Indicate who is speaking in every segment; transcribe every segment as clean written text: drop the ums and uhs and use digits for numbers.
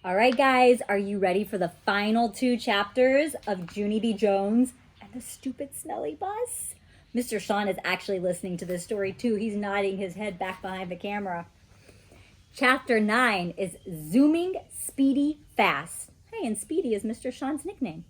Speaker 1: All right, guys, are you ready for the final two chapters of Junie B. Jones and the Stupid Smelly Bus? Mr. Sean is actually listening to this story too. He's nodding his head back behind the camera. Chapter 9 is Zooming Speedy Fast. Hey, and Speedy is Mr. Sean's nickname.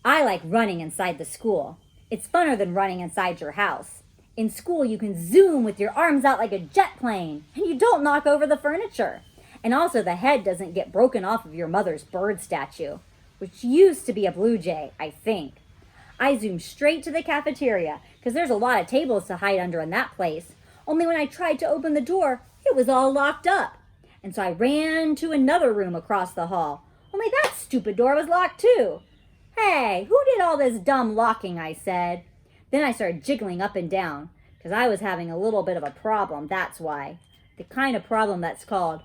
Speaker 1: I like running inside the school. It's funner than running inside your house. In school, you can zoom with your arms out like a jet plane, and you don't knock over the furniture. And also, the head doesn't get broken off of your mother's bird statue, which used to be a blue jay, I think. I zoomed straight to the cafeteria, because there's a lot of tables to hide under in that place. Only when I tried to open the door, it was all locked up. And so I ran to another room across the hall. Only that stupid door was locked too. Hey, who did all this dumb locking, I said. Then I started jiggling up and down, because I was having a little bit of a problem, that's why. The kind of problem that's called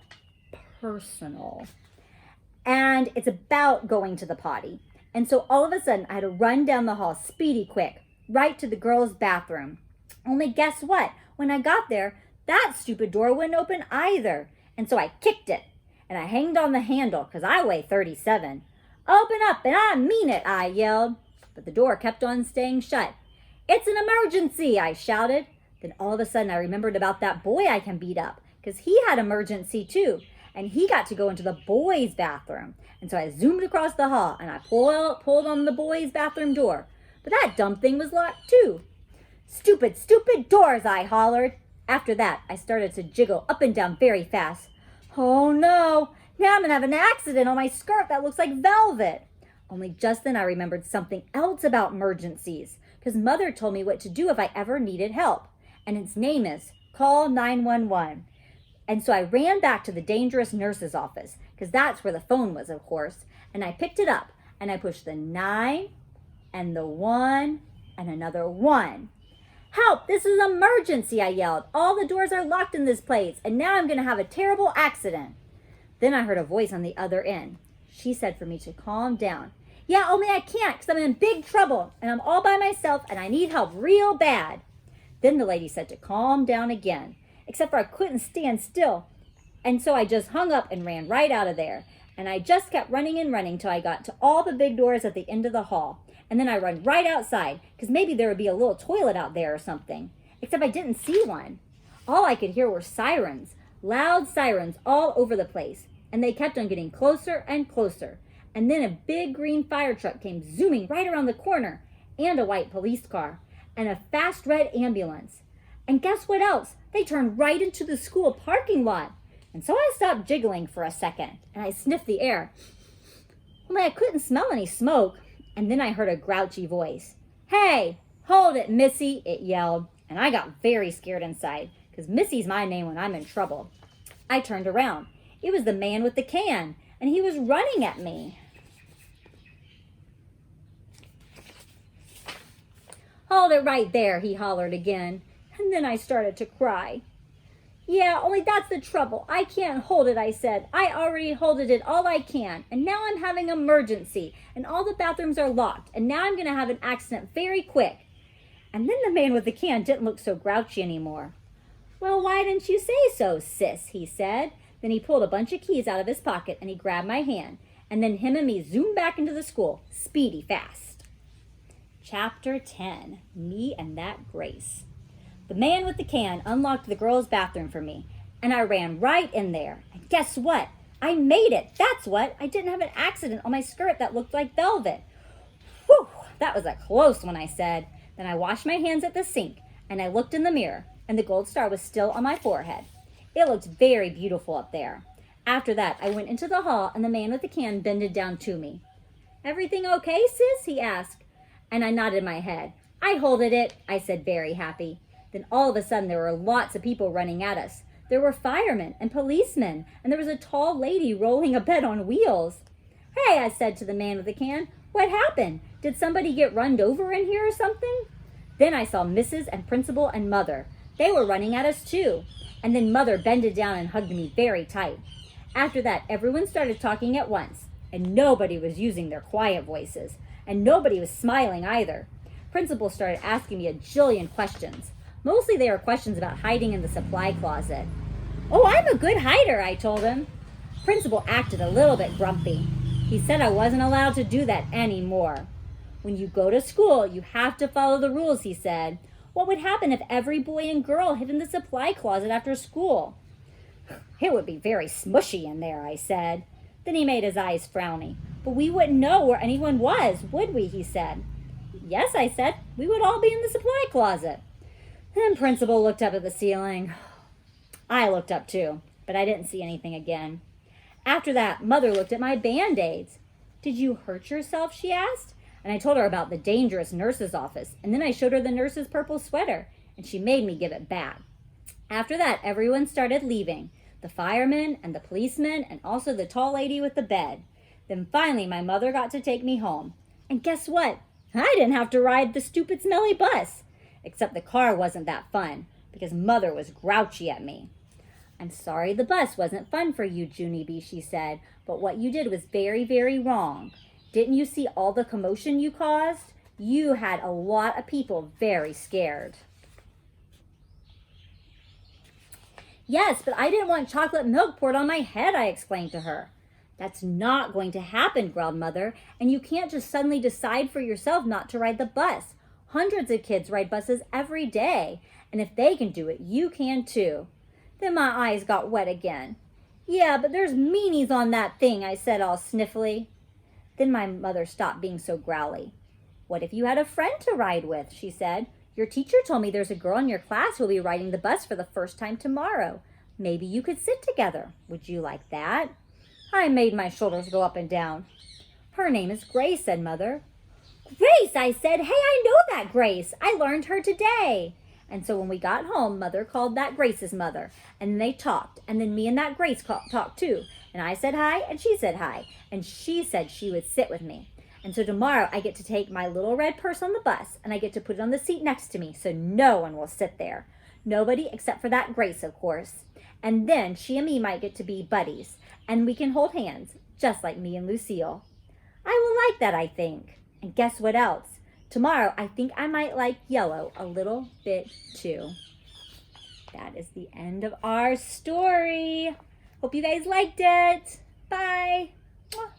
Speaker 1: personal. And it's about going to the potty. And so all of a sudden, I had to run down the hall speedy quick, right to the girls' bathroom. Only guess what? When I got there, that stupid door wouldn't open either. And so I kicked it, and I hanged on the handle, because I weigh 37. Open up, and I mean it, I yelled. But the door kept on staying shut. It's an emergency, I shouted. Then all of a sudden, I remembered about that boy I can beat up, because he had emergency too. And he got to go into the boys' bathroom. And so I zoomed across the hall, and I pulled on the boys' bathroom door. But that dumb thing was locked too. Stupid, stupid doors, I hollered. After that, I started to jiggle up and down very fast. Oh no, now I'm gonna have an accident on my skirt that looks like velvet. Only just then I remembered something else about emergencies, because Mother told me what to do if I ever needed help. And its name is call 911. And so I ran back to the dangerous nurse's office, because that's where the phone was, of course. And I picked it up, and I pushed the 9 and the 1 and another 1. Help, this is an emergency, I yelled. All the doors are locked in this place, and now I'm going to have a terrible accident. Then I heard a voice on the other end. She said for me to calm down. Yeah, only I can't, because I'm in big trouble, and I'm all by myself, and I need help real bad. Then the lady said to calm down again, except for I couldn't stand still. And so I just hung up and ran right out of there. And I just kept running and running till I got to all the big doors at the end of the hall. And then I run right outside, because maybe there would be a little toilet out there or something. Except I didn't see one. All I could hear were sirens, loud sirens all over the place. And they kept on getting closer and closer. And then a big green fire truck came zooming right around the corner, and a white police car, and a fast red ambulance. And guess what else? They turned right into the school parking lot. And so I stopped jiggling for a second, and I sniffed the air. Only I couldn't smell any smoke. And then I heard a grouchy voice. Hey, hold it, Missy, it yelled. And I got very scared inside, because Missy's my name when I'm in trouble. I turned around. It was the man with the can, and he was running at me. Hold it right there, he hollered again. And then I started to cry. Yeah, only that's the trouble. I can't hold it, I said. I already holded it all I can, and now I'm having an emergency, and all the bathrooms are locked, and now I'm going to have an accident very quick. And then the man with the can didn't look so grouchy anymore. Well, why didn't you say so, sis, he said. Then he pulled a bunch of keys out of his pocket, and he grabbed my hand, and then him and me zoomed back into the school, speedy fast. Chapter 10, Me and That Grace. The man with the can unlocked the girls' bathroom for me, and I ran right in there. And guess what? I made it. That's what. I didn't have an accident on my skirt that looked like velvet. Whew, that was a close one, I said. Then I washed my hands at the sink, and I looked in the mirror, and the gold star was still on my forehead. It looked very beautiful up there. After that, I went into the hall, and the man with the can bended down to me. Everything okay, sis? He asked. And I nodded my head. I holded it, I said, very happy. Then all of a sudden, there were lots of people running at us. There were firemen and policemen, and there was a tall lady rolling a bed on wheels. Hey, I said to the man with the can, what happened? Did somebody get run over in here or something? Then I saw Mrs. and Principal and Mother. They were running at us too. And then Mother bended down and hugged me very tight. After that, everyone started talking at once, and nobody was using their quiet voices, and nobody was smiling either. Principal started asking me a jillion questions. Mostly they were questions about hiding in the supply closet. Oh, I'm a good hider, I told him. Principal acted a little bit grumpy. He said I wasn't allowed to do that anymore. When you go to school, you have to follow the rules, he said. What would happen if every boy and girl hid in the supply closet after school? It would be very smushy in there, I said. Then he made his eyes frowny. But we wouldn't know where anyone was, would we, he said. Yes, I said. We would all be in the supply closet. Then Principal looked up at the ceiling. I looked up too, but I didn't see anything again. After that, Mother looked at my Band-Aids. Did you hurt yourself, she asked. And I told her about the dangerous nurse's office, and then I showed her the nurse's purple sweater, and she made me give it back. After that, everyone started leaving, the firemen and the policemen, and also the tall lady with the bed. Then finally, my mother got to take me home. And guess what? I didn't have to ride the stupid smelly bus. Except the car wasn't that fun, because Mother was grouchy at me. I'm sorry the bus wasn't fun for you, Junie, she said, but what you did was very, very wrong. Didn't you see all the commotion you caused? You had a lot of people very scared. Yes, but I didn't want chocolate milk poured on my head, I explained to her. That's not going to happen, growled Mother, and you can't just suddenly decide for yourself not to ride the bus. Hundreds of kids ride buses every day, and if they can do it, you can too. Then my eyes got wet again. Yeah, but there's meanies on that thing, I said all sniffly. Then my mother stopped being so growly. What if you had a friend to ride with, she said. Your teacher told me there's a girl in your class who'll be riding the bus for the first time tomorrow. Maybe you could sit together. Would you like that? I made my shoulders go up and down. Her name is Grace, said Mother. Grace, I said. Hey, I know that Grace. I learned her today. And so when we got home, Mother called that Grace's mother, and they talked, and then me and that Grace talked too. And I said hi, and she said hi, and she said she would sit with me. And so tomorrow I get to take my little red purse on the bus, and I get to put it on the seat next to me, so no one will sit there. Nobody except for that Grace, of course. And then she and me might get to be buddies, and we can hold hands, just like me and Lucille. I will like that, I think. And guess what else? Tomorrow, I think I might like yellow a little bit too. That is the end of our story. Hope you guys liked it. Bye. Mwah.